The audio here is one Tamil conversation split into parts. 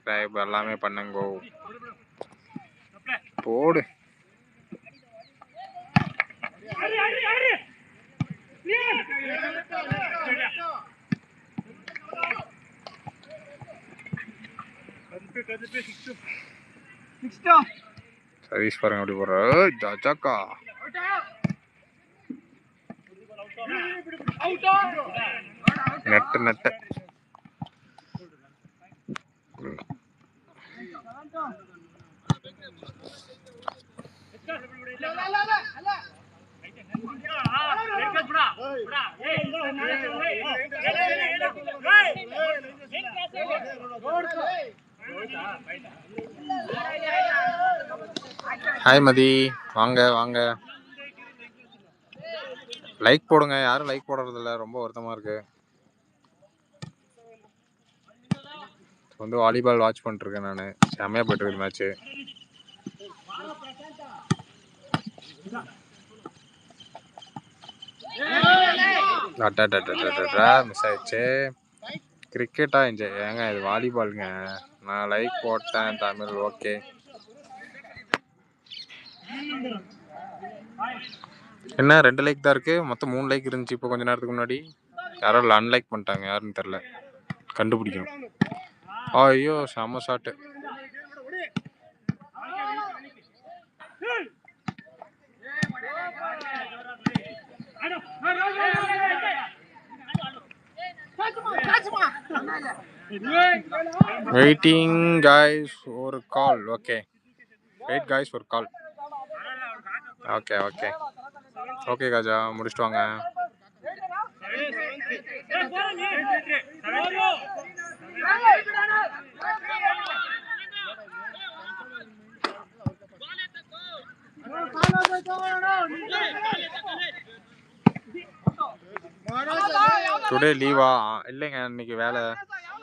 சப்ஸ்கிரைப் எல்லாமே பண்ணுங்க. போடு. சதீஷ் பாருங்க அப்படி போடுற. ஜாக்கா நெட்டு ஹாய் மதி, வாங்க வாங்க. லைக் போடுங்க. யாரும் லைக் போடுறது இல்லை, ரொம்ப வருத்தமா இருக்கு. வந்து வாலிபால் வாட்ச் பண்ணிட்டு இருக்கேன் நான். செம்மையா போயிட்டு இருக்கு மேட்ச். மிஸ் ஆயிடுச்சு. கிரிக்கெட்டா என்ஜாய் ஏங்க, இது வாலிபாலுங்க. நான் லைக் போட்டேன் தமிழ். ஓகே, என்ன 2 லைக் தான் இருக்கு, மொத்தம் 3 லைக் இருந்துச்சு இப்போ கொஞ்ச நேரத்துக்கு முன்னாடி. யாரோ அன்லைக் பண்ணிட்டாங்க, யாருன்னு தெரியல, கண்டுபிடிக்கணும். ஐயோ செம்ம ஷாட்டு. வெயிட்டிங் guys ஒரு கால். ஓகே, வெயிட் guys ஒரு call. Okay okay okay Khaja, முடிச்சிட்டு வாங்க. டுடே லீவா? இல்லைங்க, இன்னைக்கு வேலை,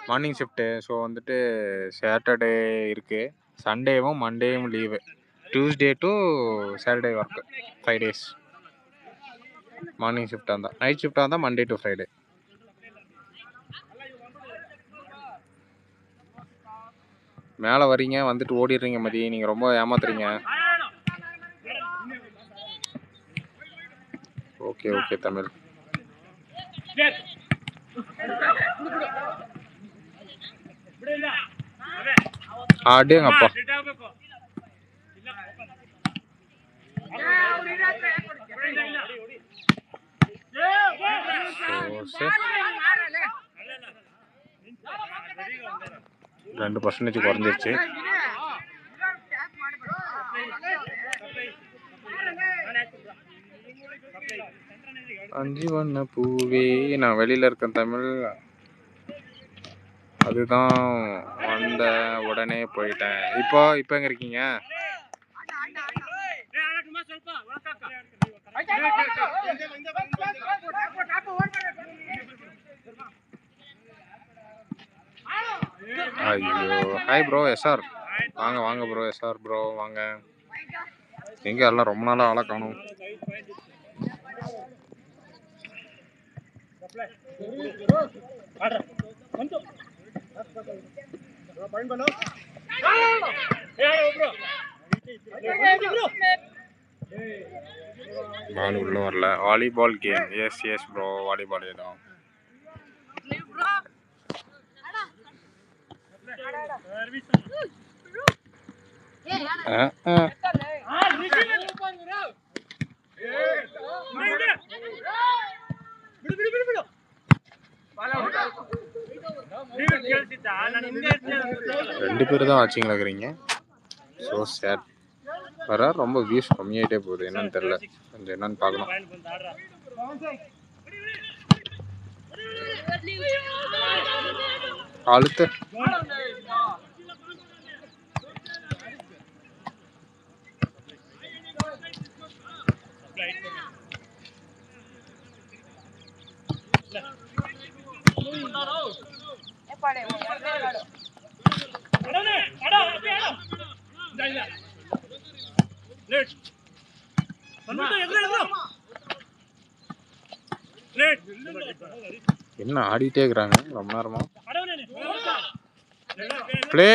மார்னிங் ஷிஃப்ட்டு. ஸோ வந்துட்டு சாட்டர்டே இருக்குது, சண்டேவும் மண்டேவும் leave, Tuesday to Saturday work, 5 days. Morning ஷிஃப்டாக இருந்தால், நைட் ஷிஃப்டாக இருந்தால் மண்டே டு ஃப்ரைடே. மேலே வரீங்க, வந்துட்டு ஓடிடுறீங்க மதி, நீங்கள் ரொம்ப ஏமாத்துறீங்க. Okay okay Tamil. அடேங்கப்பா, ரெண்டு பர்சன்டேஜ் குறைஞ்சிருச்சு. அஞ்சு வண்ண பூவே, நான் வெளியில இருக்கேன் தமிழ். அதுதான் வந்த உடனே போயிட்டேன். இப்போ எங்க இருக்கீங்க? ஐயோ, ஹாய் ப்ரோ எஸ்ஆர், வாங்க வாங்க ப்ரோ எஸ்ஆர் ப்ரோ வாங்க. எங்க எல்லாம் ரொம்ப நாளா ஆளை காணும். பால் உள்ள வரல. Volleyball game. Yes yes bro, volleyball தான். ரெண்டு பேரும் தான் வாட்சிங்ல இருக்கிறீங்க. So sad. வர ரொம்ப வியூஸ் கம்மியாயிட்டே போகுது, என்னன்னு தெரியல, கொஞ்சம் என்னன்னு பார்க்கணும். அழுத்து. என்ன ஆடிட்டே இருக்கிறாங்க ரொம்ப நேரமா. ப்ளே